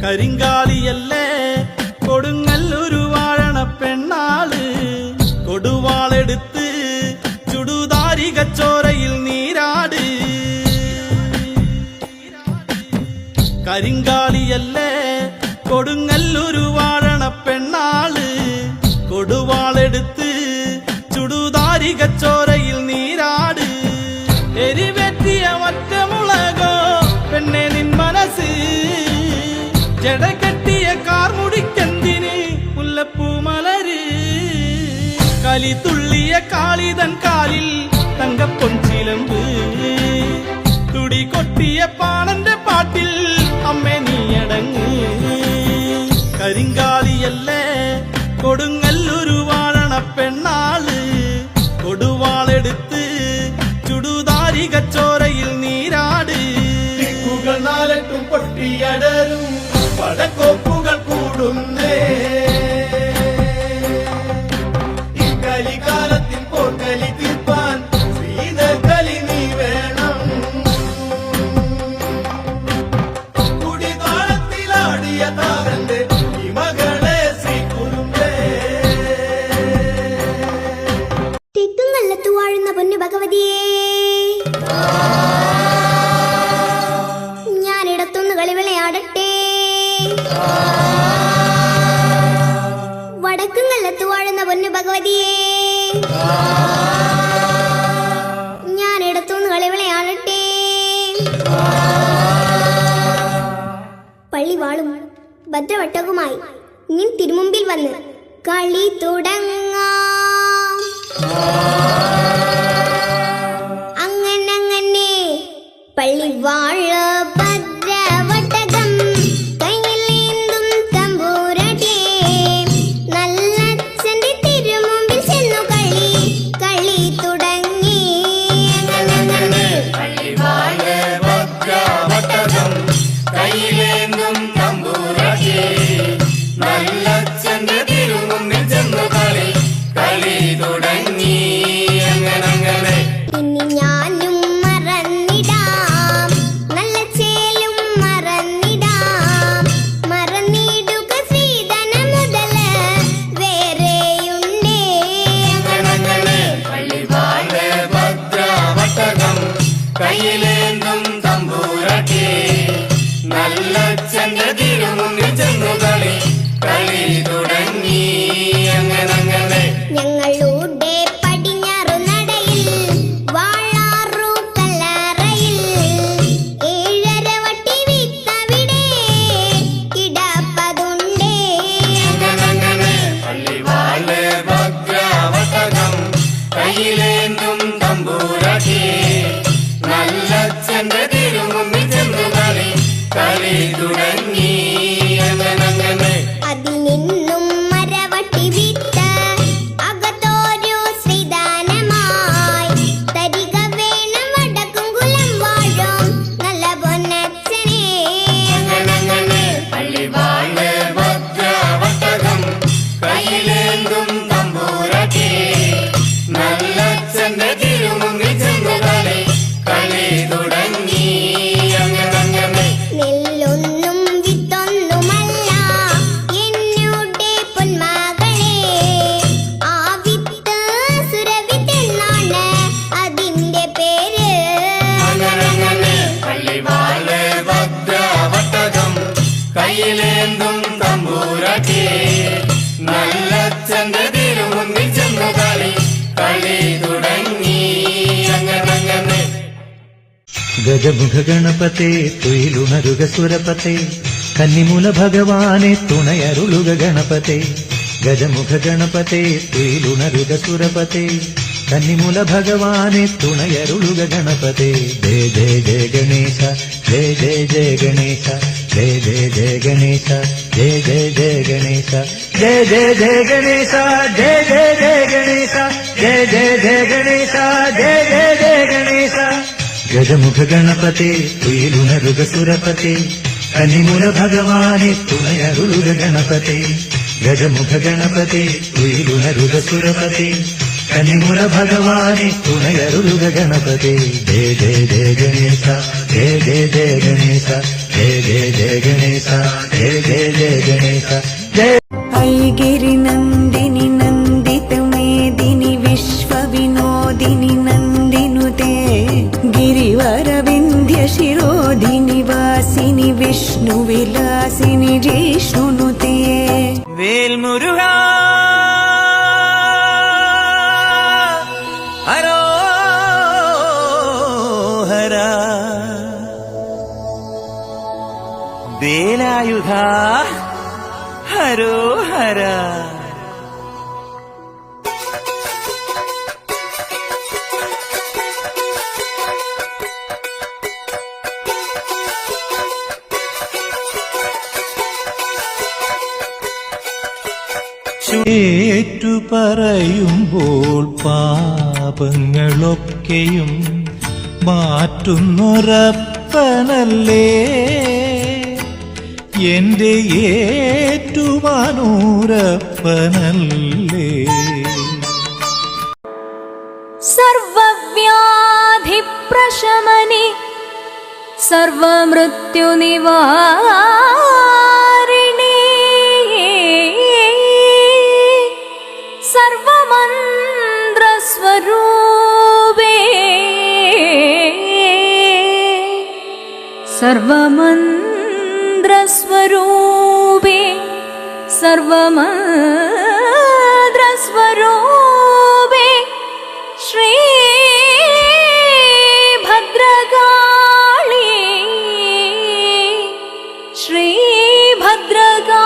കരിങ്കാളിയല്ലേ കൊടുങ്ങല്ലൊരു വാഴണ പെണ്ണാള് കൊടുവാളെടുത്ത് ചുടുതാരികച്ചോരയിൽ നീരാട്. കരിങ്കാളിയല്ലേ കൊടുങ്ങല്ലൊരു വാഴണ പെണ്ണാള് കൊടുവാളെടുത്ത് ചുടുതാരികച്ചോരയിൽ നീരാട്. എരിവെറ്റിയ ഒറ്റമുളകോ പെണ്ണെ നിൻ മനസ്സ് ജടകെട്ടിയ കാർമുടിക്കെന്തിന് മുല്ലപ്പൂമലര്. കലി തുള്ളിയ കാളിതൻ കാലിൽ തങ്കപ്പൊൻചിലമ്പ് തുടി കൊട്ടിയ പാണന്റെ പാട്ടിൽ അമ്മേ നീയടങ്ങ്. കരിങ്കാളിയല്ലേ കൊടുങ്ങല്ലൊരു വാഴണ പെണ്ണാള് കൊടുവാളെടുത്ത് ചുടുതാരികച്ചോരയിൽ നീരാട്. ദിക്കുകൾ നാലെട്ടും പൊട്ടിയടരും പടക്കോപ്പുകൾ കൂടുന്നേ. ഈ കലികാലത്തിൽ പോർക്കലി തീർപ്പാൻ ശ്രീധകലി നീ വേണം. കുടിതാളത്തിലാടിയ താരന്റെ ഈ മകളെ ശ്രീകുരുമ്പേ. തെക്കുംകല്ലത്തു വാഴുന്ന പൊന്നു ഭഗവതിയേ, ഞാനിടത്തുനിന്ന് കളിവിളയാടട്ടെ. വടക്കുംകല്ലത്തു വാഴുന്ന പൊന്നു ഭഗവതിയേ, ഞാനിടത്തുനിന്ന് കളിവിളയാടട്ടെ. പള്ളിവാളും ഭദ്രവട്ടകുമായി നിൻ തിരുമുമ്പിൽ വന്ന് കളി തുടങ്ങാം. അങ്ങനെ പള്ളിവാഴ ഭദ്രവട്ടകം കയ്യിലേന്തും തമ്പൂരട്ടെ. നല്ലച്ഛന്റെ തിരുമുമ്പിൽ ചെന്നു കളി തുടങ്ങി. പള്ളിവാഴ ഭദ്രവട്ടകം കയ്യിലേന്തും തമ്പൂരട്ടെ. നല്ലച്ഛന്റെ തിരുമുമ്പിൽ ചെന്നു കളി തുടങ്ങി. അങ്ങനെ ഇനി ഞാനും മറന്നിടാം, നല്ല ചേലും മറന്നിടാം. മറന്നിടുക ശ്രീധന മുതല് വേറെയുണ്ടേ. പള്ളിവാഴ ഭദ്രവട്ടകം കയ്യിലേന്തും തമ്പൂരട്ടെ. നല്ലച്ഛന്റെ തിരുമുമ്പിൽ ചെന്നു കളി തുടങ്ങി. അങ്ങനെ ഞങ്ങളുടെ പടിഞ്ഞാറു നടയിൽ വാഴാറു കല്ലറയിൽ ഏഴര വട്ടി വിത്തവിടെ കിടപ്പതുണ്ടേ. പള്ളിവാഴ ഭദ്രവട്ടകം കയ്യിലേന്തും തമ്പൂരട്ടെ. നല്ലച്ഛന്റെ തിരുമുമ്പിൽ ചെന്നു കളി തുടങ്ങി. അങ്ങനെ അതിൽ നിന്നും മരവട്ടി വിത്ത് അകത്തോരു ശ്രീദാനമായി തരിക വേണം വടക്കും കുലം വാഴും നല്ല പൊന്നച്ഛനെ. പള്ളിവാഴ ഭദ്രവട്ടകം കയ്യിലേന്തും തമ്പൂരട്ടെ. നല്ലച്ഛന്റെ തിരുമുമ്പിൽ ചെന്നു കളി തുടങ്ങി. അങ്ങനെ നെല്ലൊന്നും വിത്തൊന്നുമല്ല എന്നുടെ പൊന്മകളെ, ആ വിത്ത് സുരവിത്തെന്നാണ് അതിന്റെ പേര്. പള്ളിവാഴ ഭദ്രവട്ടകം കയ്യിലേന്തും തമ്പൂരട്ടെ. നല്ലച്ഛന്റെ തിരുമുമ്പിൽ ചെന്നു കളി തുടങ്ങി. അങ്ങനെ ഗജമുഖ ഗണപതേ തുയിലുണരുക സുരപതേ കന്നിമൂല ഭഗവാനെ തുണയരുളുക ഗണപതേ. ഗജമുഖ ഗണപതേ തുയിലുണരുക സുരപതേ കന്നിമൂല ഭഗവാനെ തുണയരുളുക ഗണപതേ. ജയ ജയ ജയ ഗണേശ, ജയ ജയ ജയ ഗണേശ, ജയ ജയ ജയ ഗണേശ, ജയ ജയ ജയ ഗണേശ, ജയ ജയ ജയ ഗണേശ, ജയ ജയ ജയ ഗണേശ, ജയ ജയ ജയ ഗണേശ, ജയ ജയ ജയ ഗണേശ. ഗജമുഖ ഗണപതേ തുയിലുണരുക സുരപതേ കന്നിമൂല ഭഗവാനെ തുണയരുളുക ഗണപതേ. ഗജമുഖ ഗണപതേ തുയിലുണരുക സുരപതേ കന്നിമുല ഭഗവാനെ തുണയരുളുക ഗണപതേ. ജയ ജയ ജയ ഗണേശ, ജയ ജയ ജയ ഗണേശ, ജയ ജയ ജയ ഗണേശ, ജയ ജയ ജയ ഗണേശ, ജയ. ऐगिरि नन्दिनि नन्दित मेदिनि विश्वविनोदिनि नन्दिनुते गिरिवर विन्ध्य शिरोधिनि वासिनि विष्णुविलासिनि जिष्णुनुते വേൽമുരുകാ ഹരോഹരാ വേലായുധ ഹരോഹരാ. ഏറ്റുപറയുമ്പോൾ പാപങ്ങളൊക്കെയും മാറ്റുന്നൊരപ്പനല്ലേ എന്റെ ഏറ്റുമാനൂരപ്പനല്ലേ. सर्वव्याधिप्रशमनि सर्वमृत्युनिवारिणि सर्वमन्त्रस्वरूपे सर्वमन्त्रस्वरूपे सर्वमन्त्रस्वरूपे श्री भद्रकाली श्री भद्रकाली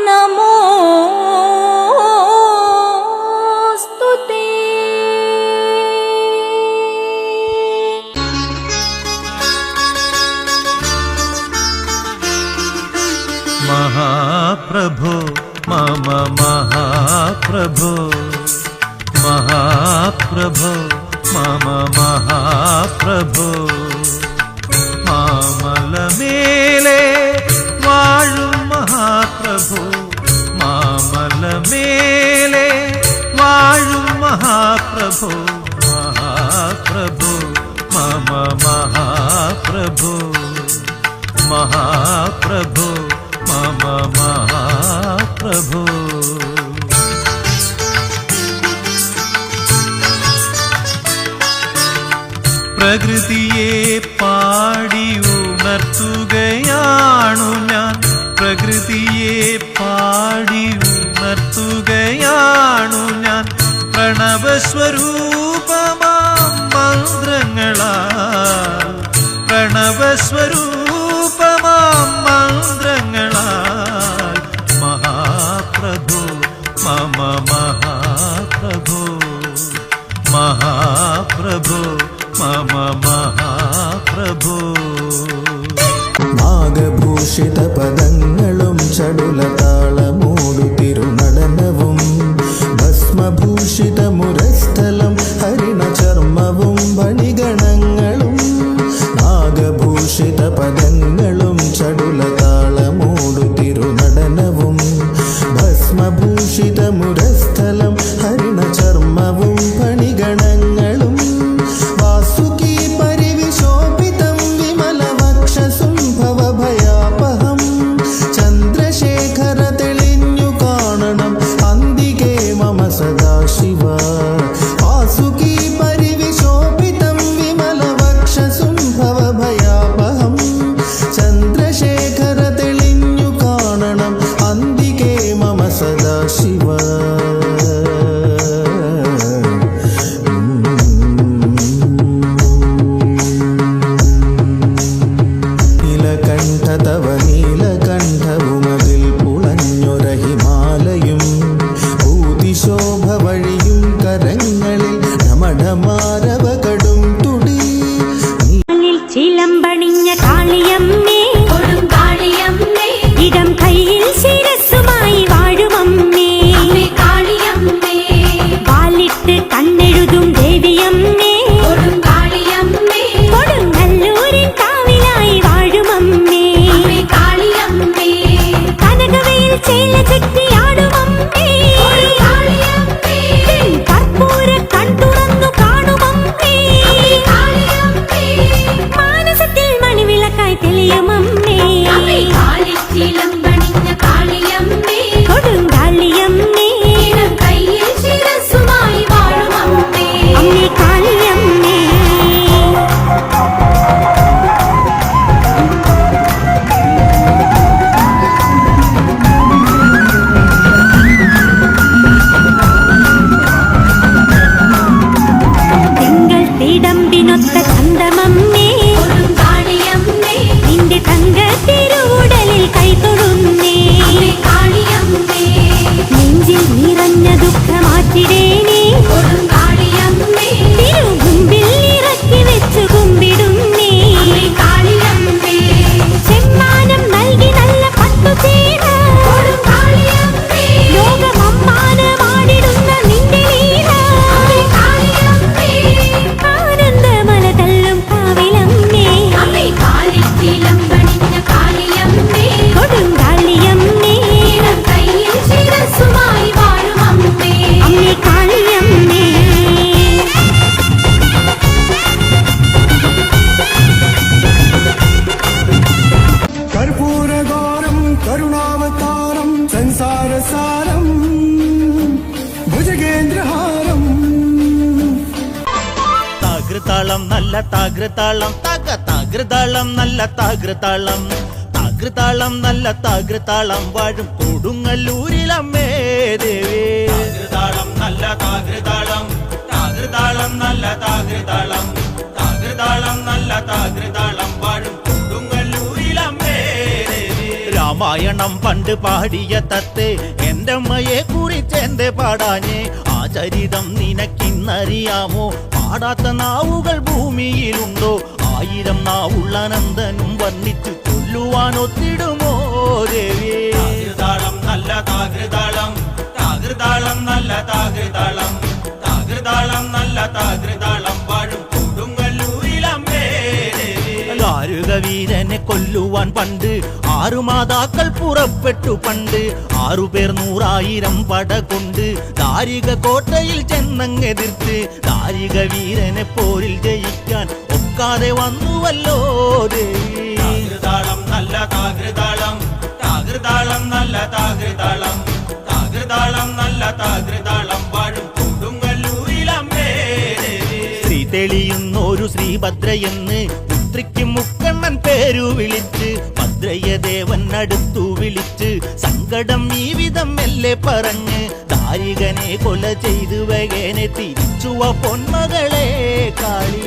नमोस्तुते. महाप्रभो मम महाप्रभो, महाप्रभो मम महाप्रभो. മാമലമേലെ വാഴും മഹാപ്രഭു, മാമലമേലെ വാഴും മഹാപ്രഭു, മഹാപ്രഭു മമ മഹാപ്രഭു, മഹാപ്രഭു മമ മഹാപ്രഭു. പ്രകൃതിയെ പാടി ഉണർത്തുകയാണു ഞാൻ, പ്രകൃതിയെ പാടി ഉണർത്തുകയാണു ഞാൻ. പ്രണവസ്വരൂപമാം മന്ത്രങ്ങളാൽ, പ്രണവസ്വരൂപമാം മന്ത്രങ്ങളാൽ. മഹാപ്രഭു മമ മഹാപ്രഭു, മഹാപ്രഭു മമ മഹാപ്രഭു. നാഗഭൂഷിത പദങ്ങളും ചടുലതാളമൂടു തിരുനടനവും ഭസ്മഭൂഷിത മുരസ്ഥലം ഹരിണ ചർമ്മവും ഭണിഗണങ്ങളും. നാഗഭൂഷിത പദങ്ങളും ചടുലതാളമൂടു തിരുനടനവും ഭസ്മഭൂഷിത മുരസ്ഥലം ഹരിണ ചർമ്മവും ഭണിഗണങ്ങളും. വാസുകി പരിവിശോഭിതം വിമലവക്ഷസും ഭവഭയാപഹം ചന്ദ്രശേഖര തെളിഞ്ഞു കാണണം അന്തികേ മമ സദാശിവ. വാസുകി പരിവിശോഭിതം വിമലവക്ഷസും ഭവഭയാപഹം ചന്ദ്രശേഖര തെളിഞ്ഞു കാണണം അന്തികേ മമ സദാശിവ. നീലകണ്ഠ തവ നീലകണ്ഠവുമതിൽ പുളഞ്ഞൊര ഹിമാലയും ഭൂതിശോഭ വഴിയും കരങ്ങളിൽ ഢമഢമാരവ കടും തുടി. ചിലമ്പണിഞ്ഞ കാളിയമ്മേ കൊടുങ്കാളിയമ്മേ ഇടം കയ്യിൽ ശിരസ്സുമായി വാഴുമമ്മേ കാളിയമ്മേ വാലിട്ട് കണ്ണെഴുതും ദേവിയമ്മേ കൊടുങ്കാളിയമ്മേ കൊടുങ്ങല്ലൂരിൻ കാവിലായി വാഴുമമ്മേ കാളിയമ്മേ കനകവയിൽ ചേല ചെത്തിയാടുമമ്മേ കാളിയമ്മേ സാരസാരം ഭുജഗേന്ദ്രഹാരം. താകൃതാളം നല്ല താകൃതാളം താകൃതാളം നല്ല താകൃതാളം താകൃതാളം നല്ല താകൃതാളം വാഴും കൊടുങ്ങല്ലൂരിലമ്മേ ദേവി. താകൃതാളം നല്ല താകൃതാളം താകൃതാളം നല്ല താകൃതാളം താകൃതാളം നല്ല താകൃതാളം വാഴും കൊടുങ്ങല്ലൂരിലമ്മേ ദേവി. രാമായണം പണ്ട് പാടിയ തത്തെ എന്റെ അമ്മയെ കുറിച്ച് എന്റെ പാടാഞ്ഞേ ആ ചരിതം നിനക്കിന്നറിയാമോ? പാടാത്ത നാവുകൾ ഭൂമിയിലുണ്ടോ? 1000 നാവുള്ള നന്ദനും വർണ്ണിച്ചു ചൊല്ലുവാൻ ഒത്തിടുമോ ദേവി. താകൃതാളം നല്ല താകൃതാളം താകൃതാളം നല്ല താകൃതാളം താകൃതാളം നല്ല താകൃതാളം വാഴും കൊടുങ്ങല്ലൂരിലമ്മേ ദേവി. ദാരുക വീരനെ കൊല്ലുവാൻ പണ്ട് 6 മാതാക്കൾ പുറപ്പെട്ടു പണ്ട് 6 പേർ 100,000 പട കൊണ്ട് ദാരിക കോട്ടയിൽ ചെന്നങ്ങെതിർത്ത് ദാരിക വീരനെ പോരിൽ ജയിക്കാൻ ഒക്കാതെ വന്നുവല്ലോ ദേവി. താകൃതാളം നല്ല താകൃതാളം താകൃതാളം നല്ല താകൃതാളം താകൃതാളം നല്ല താകൃതാളം വാഴും കൊടുങ്ങല്ലൂരിലമ്മേ ദേവി. ശ്രീ തെളിയുന്നൊരു ശ്രീഭദ്രയെന്ന് പുത്രിക്ക് മുക്കണ്ണൻ പേരു വിളിച്ച് ഭദ്രയ ദേവൻ അടുത്തു വിളിച്ച് സങ്കടം ഈ വിധം മെല്ലെ പറഞ്ഞ് ദാരികനെ കൊല ചെയ്തു വകനെ തിരിച്ചുവ പൊന്മകളെ കാളി.